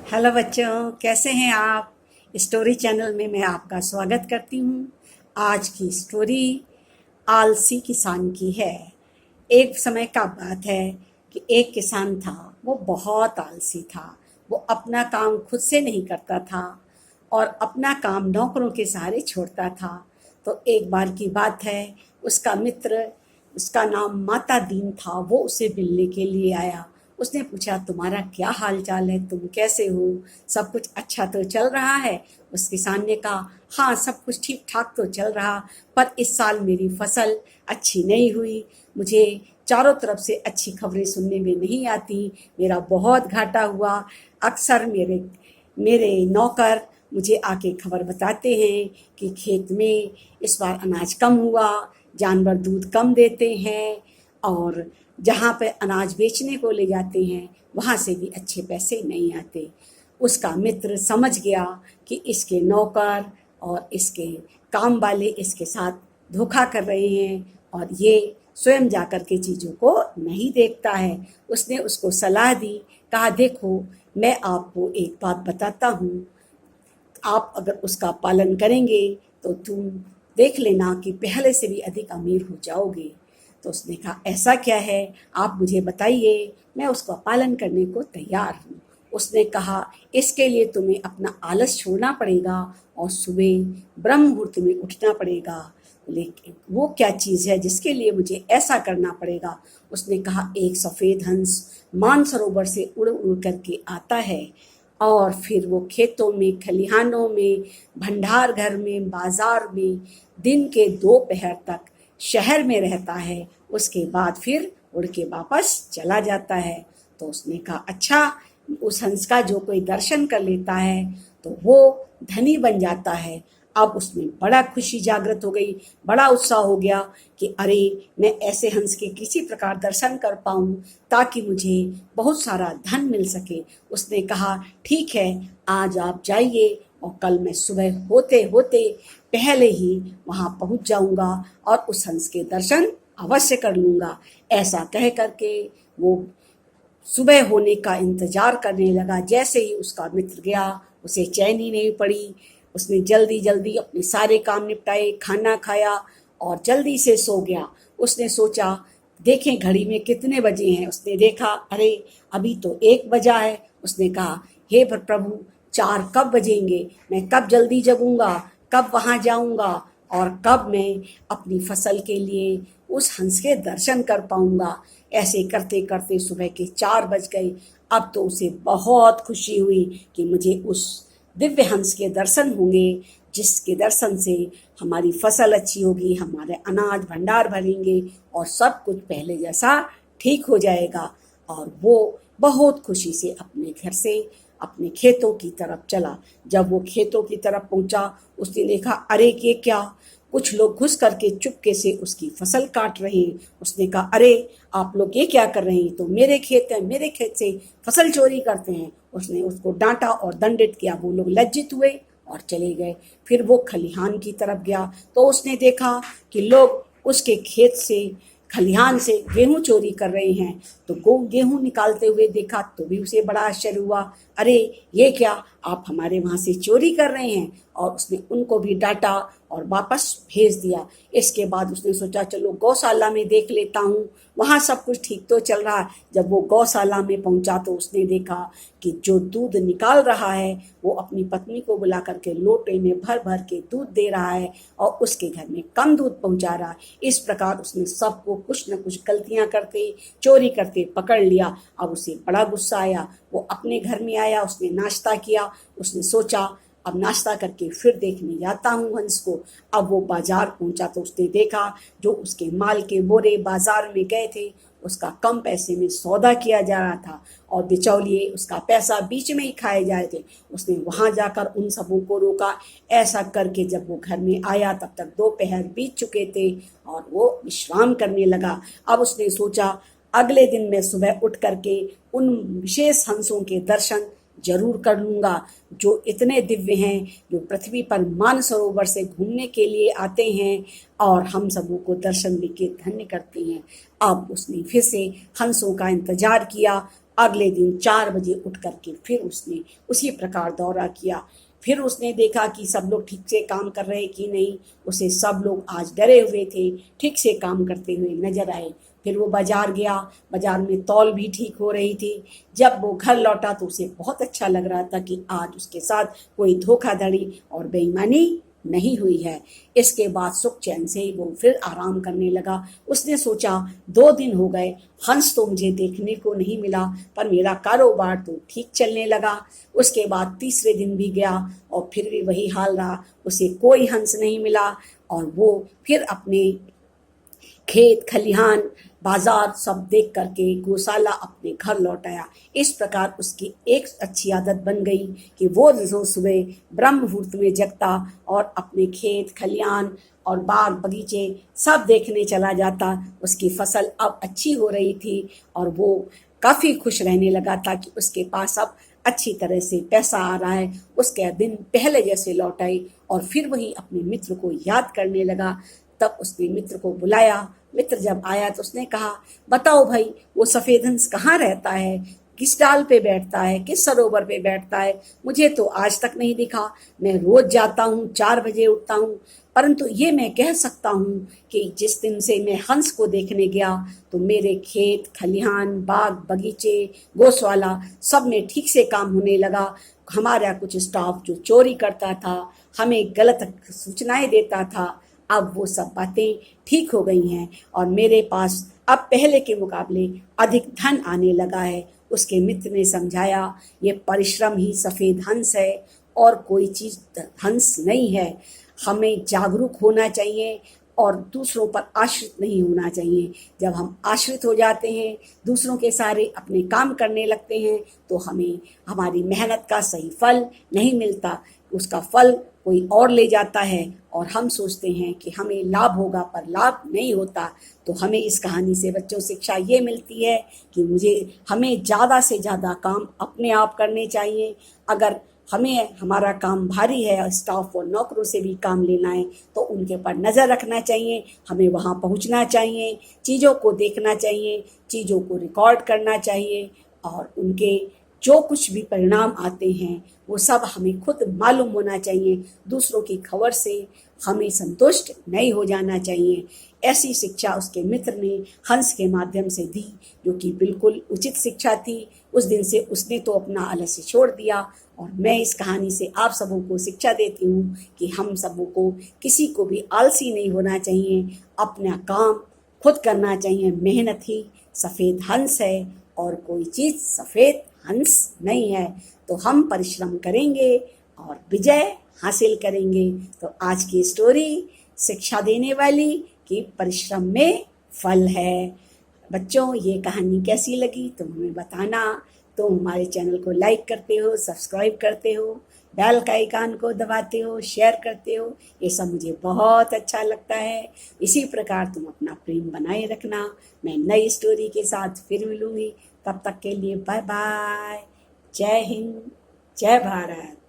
Hello बच्चों, कैसे हैं आप। स्टोरी चैनल में मैं आपका स्वागत करती हूँ। आज की स्टोरी आलसी किसान की है। एक समय का बात है कि एक किसान था। वो बहुत आलसी था। वो अपना काम खुद से नहीं करता था और अपना काम नौकरों के सहारे छोड़ता था। तो एक बार की बात है, उसका मित्र, उसका नाम माता दीन था, वो उसे मिलने के लिए आया। उसने पूछा, तुम्हारा क्या हाल चाल है, तुम कैसे हो, सब कुछ अच्छा तो चल रहा है। उस किसान ने कहा, हाँ सब कुछ ठीक ठाक तो चल रहा, पर इस साल मेरी फसल अच्छी नहीं हुई। मुझे चारों तरफ से अच्छी खबरें सुनने में नहीं आती। मेरा बहुत घाटा हुआ। अक्सर मेरे मेरे नौकर मुझे आके खबर बताते हैं कि खेत में इस बार अनाज कम हुआ, जानवर दूध कम देते हैं, और जहाँ पे अनाज बेचने को ले जाते हैं वहाँ से भी अच्छे पैसे नहीं आते। उसका मित्र समझ गया कि इसके नौकर और इसके काम वाले इसके साथ धोखा कर रहे हैं और ये स्वयं जाकर के चीज़ों को नहीं देखता है। उसने उसको सलाह दी, कहा, देखो मैं आपको एक बात बताता हूँ, आप अगर उसका पालन करेंगे तो तुम देख लेना कि पहले से भी अधिक अमीर हो जाओगे। तो उसने कहा, ऐसा क्या है, आप मुझे बताइए, मैं उसका पालन करने को तैयार हूँ। उसने कहा, इसके लिए तुम्हें अपना आलस छोड़ना पड़ेगा और सुबह ब्रह्म मुहूर्त में उठना पड़ेगा। लेकिन वो क्या चीज़ है जिसके लिए मुझे ऐसा करना पड़ेगा। उसने कहा, एक सफ़ेद हंस मानसरोवर से उड़ उड़ करके आता है और फिर वो खेतों में, खलिहानों में, भंडार घर में, बाजार में दिन के 2 पहर तक शहर में रहता है। उसके बाद फिर उड़ के वापस चला जाता है। तो उसने कहा, अच्छा, उस हंस का जो कोई दर्शन कर लेता है तो वो धनी बन जाता है। अब उसमें बड़ा खुशी जागृत हो गई, बड़ा उत्साह हो गया कि अरे, मैं ऐसे हंस के किसी प्रकार दर्शन कर पाऊँ ताकि मुझे बहुत सारा धन मिल सके। उसने कहा, ठीक है, आज आप जाइए और कल मैं सुबह होते होते पहले ही वहाँ पहुँच जाऊँगा और उस हंस के दर्शन अवश्य कर लूँगा। ऐसा कह करके वो सुबह होने का इंतजार करने लगा। जैसे ही उसका मित्र गया, उसे चैन ही नहीं पड़ी। उसने जल्दी जल्दी अपने सारे काम निपटाए, खाना खाया और जल्दी से सो गया। उसने सोचा, देखें घड़ी में कितने बजे हैं। उसने देखा, अरे अभी तो 1 बजा है। उसने कहा, हे प्रभु, 4 कब बजेंगे, मैं कब जल्दी जगूंगा, कब वहाँ जाऊंगा और कब मैं अपनी फसल के लिए उस हंस के दर्शन कर पाऊंगा। ऐसे करते करते सुबह के 4 बज गए। अब तो उसे बहुत खुशी हुई कि मुझे उस दिव्य हंस के दर्शन होंगे, जिसके दर्शन से हमारी फसल अच्छी होगी, हमारे अनाज भंडार भरेंगे और सब कुछ पहले जैसा ठीक हो जाएगा। और वो बहुत खुशी से अपने घर से अपने खेतों की तरफ चला। जब वो खेतों की तरफ पहुंचा, उसने देखा, अरे ये क्या, कुछ लोग घुस करके चुपके से उसकी फसल काट रहे हैं। उसने कहा, अरे आप लोग ये क्या कर रहे हैं, तो मेरे खेत हैं, मेरे खेत से फसल चोरी करते हैं। उसने उसको डांटा और दंडित किया। वो लोग लज्जित हुए और चले गए। फिर वो खलिहान की तरफ गया तो उसने देखा कि लोग उसके खेत से, खलिहान से गेहूं चोरी कर रहे हैं। तो गेहूं निकालते हुए देखा तो भी उसे बड़ा आश्चर्य हुआ। अरे ये क्या, आप हमारे वहाँ से चोरी कर रहे हैं। और उसने उनको भी डांटा और वापस भेज दिया। इसके बाद उसने सोचा, चलो गौशाला में देख लेता हूँ, वहाँ सब कुछ ठीक तो चल रहा है। जब वो गौशाला में पहुँचा तो उसने देखा कि जो दूध निकाल रहा है वो अपनी पत्नी को बुला करके लोटे में भर भर के दूध दे रहा है और उसके घर में कम दूध पहुँचा रहा है। इस प्रकार उसने सबको कुछ न कुछ गलतियाँ करते, चोरी करते पकड़ लिया। अब उसे बड़ा गुस्सा आया। वो अपने घर में आया, उसने नाश्ता किया। उसने सोचा, अब नाश्ता करके फिर देखने जाता हूँ हंस को। अब वो बाजार पहुंचा तो उसने देखा जो उसके माल के बोरे बाजार में गए थे, उसका कम पैसे में सौदा किया जा रहा था और बिचौलिए उसका पैसा बीच में ही खाए जा रहे थे। उसने वहां जाकर उन सबों को रोका। ऐसा करके जब वो घर में आया तब तक 2 पहर बीत चुके थे और वो विश्राम करने लगा। अब उसने सोचा, अगले दिन मैं सुबह उठ करके उन विशेष हंसों के दर्शन जरूर कर लूँगा जो इतने दिव्य हैं, जो पृथ्वी पर मानसरोवर से घूमने के लिए आते हैं और हम सबों को दर्शन देके धन्य करते हैं। अब उसने फिर से हंसों का इंतजार किया अगले दिन 4 बजे उठ करके फिर उसने उसी प्रकार दौरा किया। फिर उसने देखा कि सब लोग ठीक से काम कर रहे कि नहीं। उसे सब लोग आज डरे हुए थे, ठीक से काम करते हुए नजर आए। फिर वो बाजार गया, बाजार में तौल भी ठीक हो रही थी। जब वो घर लौटा तो उसे बहुत अच्छा लग रहा था कि आज उसके साथ कोई धोखाधड़ी और बेईमानी नहीं हुई है। इसके बाद सुख चैन से वो फिर आराम करने लगा। उसने सोचा 2 दिन हो गए, हंस तो मुझे देखने को नहीं मिला, पर मेरा कारोबार तो ठीक चलने लगा। उसके बाद तीसरे दिन भी गया और फिर भी वही हाल रहा, उसे कोई हंस नहीं मिला। और वो फिर अपने खेत खलिहान बाजार सब देख करके गौशाला अपने घर लौट आया। इस प्रकार उसकी एक अच्छी आदत बन गई कि वो रोज सुबह ब्रह्म मुहूर्त में जगता और अपने खेत खलिहान और बाग बगीचे सब देखने चला जाता। उसकी फसल अब अच्छी हो रही थी और वो काफ़ी खुश रहने लगा था कि उसके पास अब अच्छी तरह से पैसा आ रहा है। उसके दिन पहले जैसे लौट आए और फिर वही अपने मित्र को याद करने लगा। तब उसने मित्र को बुलाया। मित्र जब आया तो उसने कहा, बताओ भाई, वो सफ़ेद हंस कहाँ रहता है, किस डाल पे बैठता है, किस सरोवर पे बैठता है? मुझे तो आज तक नहीं दिखा। मैं रोज जाता हूँ, 4 बजे उठता हूँ, परंतु ये मैं कह सकता हूँ कि जिस दिन से मैं हंस को देखने गया तो मेरे खेत खलिहान बाग बगीचे गौशाला सब में ठीक से काम होने लगा। हमारा कुछ स्टाफ जो चोरी करता था, हमें गलत सूचनाएं देता था, अब वो सब बातें ठीक हो गई हैं और मेरे पास अब पहले के मुकाबले अधिक धन आने लगा है। उसके मित्र ने समझाया, ये परिश्रम ही सफ़ेद हंस है और कोई चीज़ हंस नहीं है। हमें जागरूक होना चाहिए और दूसरों पर आश्रित नहीं होना चाहिए। जब हम आश्रित हो जाते हैं, दूसरों के सारे अपने काम करने लगते हैं, तो हमें हमारी मेहनत का सही फल नहीं मिलता। उसका फल कोई और ले जाता है और हम सोचते हैं कि हमें लाभ होगा, पर लाभ नहीं होता। तो हमें इस कहानी से बच्चों शिक्षा ये मिलती है कि हमें ज़्यादा से ज़्यादा काम अपने आप करने चाहिए। अगर हमें हमारा काम भारी है, स्टाफ और नौकरों से भी काम लेना है, तो उनके ऊपर नज़र रखना चाहिए। हमें वहाँ पहुँचना चाहिए, चीज़ों को देखना चाहिए, चीज़ों को रिकॉर्ड करना चाहिए और उनके जो कुछ भी परिणाम आते हैं वो सब हमें खुद मालूम होना चाहिए। दूसरों की खबर से हमें संतुष्ट नहीं हो जाना चाहिए। ऐसी शिक्षा उसके मित्र ने हंस के माध्यम से दी, जो कि बिल्कुल उचित शिक्षा थी। उस दिन से उसने तो अपना आलस्य छोड़ दिया और मैं इस कहानी से आप सबों को शिक्षा देती हूँ कि हम सबों को किसी को भी आलसी नहीं होना चाहिए, अपना काम खुद करना चाहिए। मेहनत ही सफ़ेद हंस है और कोई चीज़ सफ़ेद हंस नहीं है। तो हम परिश्रम करेंगे और विजय हासिल करेंगे। तो आज की स्टोरी शिक्षा देने वाली कि परिश्रम में फल है। बच्चों, ये कहानी कैसी लगी तुम हमें बताना। तुम हमारे चैनल को लाइक करते हो, सब्सक्राइब करते हो, बेल का आइकन को दबाते हो, शेयर करते हो, ये सब मुझे बहुत अच्छा लगता है। इसी प्रकार तुम अपना प्रेम बनाए रखना। मैं नई स्टोरी के साथ फिर मिलूँगी। तब तक के लिए बाय बाय। जय हिंद, जय भारत।